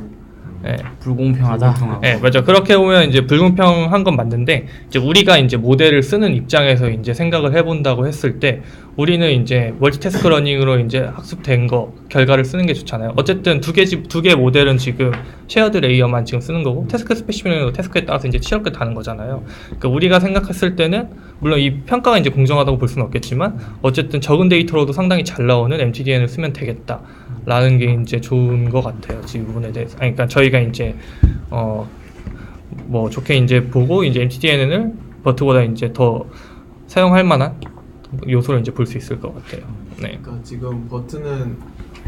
네. 불공평하다. 불공평하고. 네, 맞죠. 그렇게 보면 이제 불공평한 건 맞는데, 이제 우리가 이제 모델을 쓰는 입장에서 이제 생각을 해본다고 했을 때, 우리는 이제 멀티태스크 러닝으로 이제 학습된 거 결과를 쓰는 게 좋잖아요. 어쨌든 두 개 모델은 지금 쉐어드 레이어만 지금 쓰는 거고, 태스크 스페시픽 태스크에 따라서 이제 치열하게 다는 거잖아요. 그러니까 우리가 생각했을 때는 물론 이 평가가 이제 공정하다고 볼 수는 없겠지만, 어쨌든 적은 데이터로도 상당히 잘 나오는 MTDN을 쓰면 되겠다. 라는 게 이제 좋은 것 같아요. 지금 부분에 대해서. 그러니까 저희가 이제 뭐 좋게 이제 보고 이제 MTDN을 버트보다 이제 더 사용할 만한 요소를 이제 볼 수 있을 것 같아요. 네. 그러니까 지금 버튼은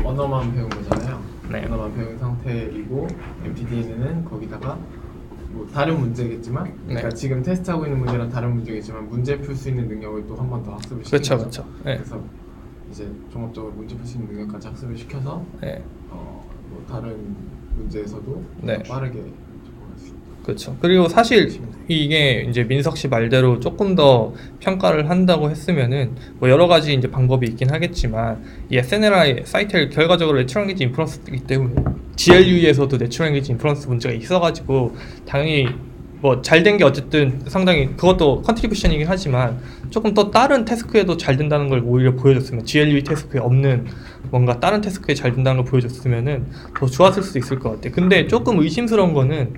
언어만 배운 거잖아요. 네. 언어만 배운 상태이고 MTDN은 거기다가 뭐 다른 문제겠지만, 그러니까 네. 지금 테스트하고 있는 문제랑 다른 문제겠지만 문제 풀 수 있는 능력을 또 한 번 더 학습을 시키는 그렇죠, 거죠. 그렇죠. 네. 그래서 이제 종합적으로 문제 풀 수 있는 능력까지 학습을 시켜서 네. 뭐 다른 문제에서도 네. 더 빠르게 접근할 수 있다. 그렇죠. 그리고 사실 이게 이제 민석 씨 말대로 조금 더 평가를 한다고 했으면은 뭐 여러 가지 이제 방법이 있긴 하겠지만, 이 SNLI 사이트를 결과적으로 내추럴 랭귀지 인퍼런스이기 때문에 GLU에서도 내추럴 랭귀지 인퍼런스 문제가 있어가지고 당연히 뭐 잘 된 게 어쨌든 상당히 그것도 컨트리뷰션이긴 하지만 조금 더 다른 태스크에도 잘 된다는 걸 오히려 보여줬으면, GLUE 태스크에 없는 뭔가 다른 태스크에 잘 된다는 걸 보여줬으면은 더 좋았을 수도 있을 것 같아요. 근데 조금 의심스러운 거는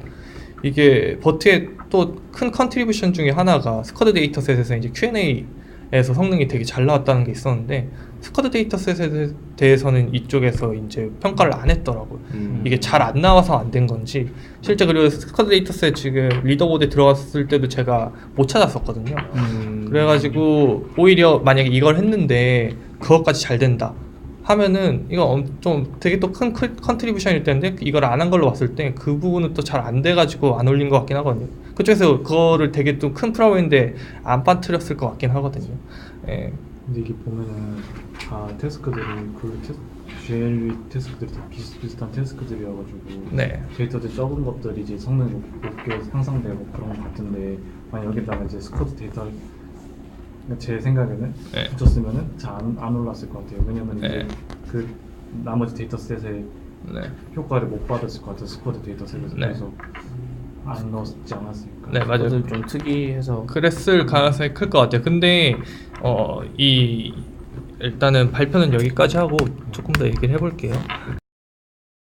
이게 버트의 또 큰 컨트리뷰션 중에 하나가 스쿼드 데이터셋에서 이제 Q&A에서 성능이 되게 잘 나왔다는 게 있었는데 스쿼드 데이터셋에 대해서는 이쪽에서 이제 평가를 안 했더라고요. 이게 잘 안 나와서 안 된 건지 실제 그리고 스쿼드 데이터셋 지금 리더보드에 들어갔을 때도 제가 못 찾았었거든요. 그래가지고 오히려 만약에 이걸 했는데 그것까지 잘 된다 하면은 이거 좀 되게 또 큰 컨트리뷰션일 텐데 이걸 안 한 걸로 봤을 때 그 부분은 또 잘 안 돼가지고 안 올린 것 같긴 하거든요. 그쪽에서 그거를 되게 또 큰 프로그램인데 안 빠뜨렸을 것 같긴 하거든요. 예. 근데 이게 보면은 다 태스크들이 GLE 태스크들이 다 비슷비슷한 태스크들이어가지고 네. 데이터들 적은 것들이 이제 성능이 높게 향상되고 그런 것 같은데 만약 여기다가 이제 스쿼드 데이터 제 생각에는 네. 붙였으면은 잘 안 올랐을 것 같아요. 왜냐면 네. 이제 그 나머지 데이터셋에 네. 효과를 못 받았을 것 같아요. 스쿼드 데이터셋에서. 네. 그래서 안 넣었지 않았을까. 네, 맞아요. 그것도 좀 특이해서 그랬을 가능성이 클 것 같아요. 근데 일단은 발표는 여기까지 하고 조금 더 얘기를 해볼게요.